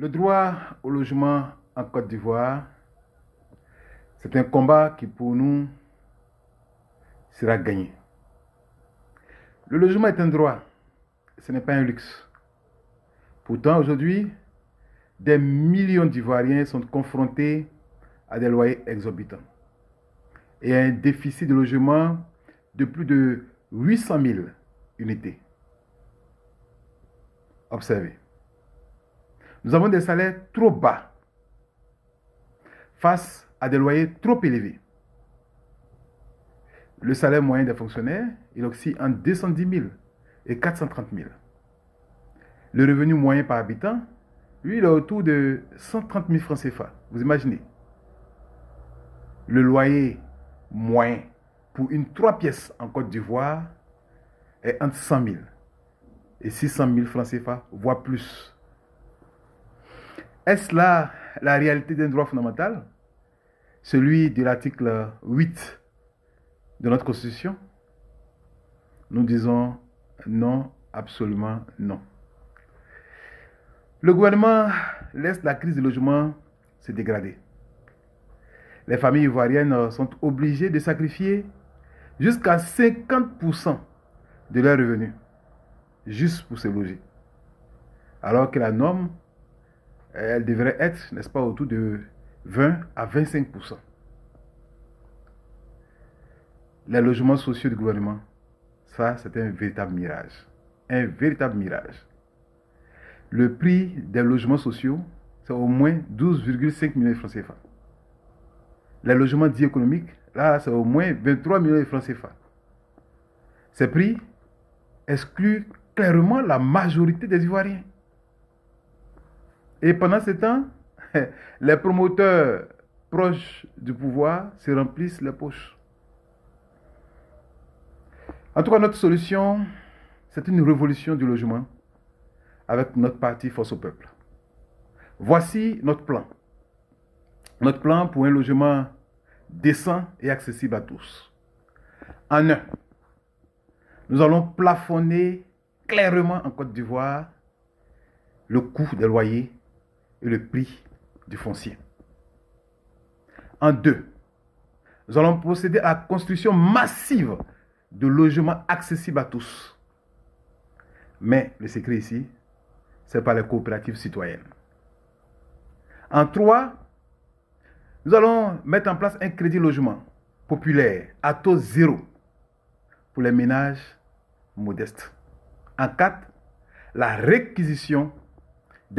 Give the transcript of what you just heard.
Le droit au logement en Côte d'Ivoire, c'est un combat qui pour nous sera gagné. Le logement est un droit, ce n'est pas un luxe. Pourtant, aujourd'hui, des millions d'Ivoiriens sont confrontés à des loyers exorbitants et à un déficit de logement de plus de 800 000 unités. Observez. Nous avons des salaires trop bas face à des loyers trop élevés. Le salaire moyen des fonctionnaires, il oscille entre 210 000 et 430 000. Le revenu moyen par habitant, lui, il est autour de 130 000 francs CFA. Vous imaginez? Le loyer moyen pour une 3 pièces en Côte d'Ivoire est entre 100 000 et 600 000 francs CFA, voire plus. Est-ce là la réalité d'un droit fondamental? Celui de l'article 8 de notre Constitution? Nous disons non, absolument non. Le gouvernement laisse la crise du logement se dégrader. Les familles ivoiriennes sont obligées de sacrifier jusqu'à 50% de leurs revenus juste pour se loger. Alors que la norme, elle devrait être, n'est-ce pas, autour de 20 à 25%. Les logements sociaux du gouvernement, ça, c'est un véritable mirage. Un véritable mirage. Le prix des logements sociaux, c'est au moins 12,5 millions de francs CFA. Les logements dits économiques, là, c'est au moins 23 millions de francs CFA. Ces prix excluent clairement la majorité des Ivoiriens. Et pendant ce temps, les promoteurs proches du pouvoir se remplissent les poches. En tout cas, notre solution, c'est une révolution du logement avec notre parti Force au Peuple. Voici notre plan. Notre plan pour un logement décent et accessible à tous. En un, nous allons plafonner clairement en Côte d'Ivoire le coût des loyers et le prix du foncier. En deux, nous allons procéder à la construction massive de logements accessibles à tous. Mais le secret ici, c'est par les coopératives citoyennes. En trois, nous allons mettre en place un crédit logement populaire à taux zéro pour les ménages modestes. En quatre, la réquisition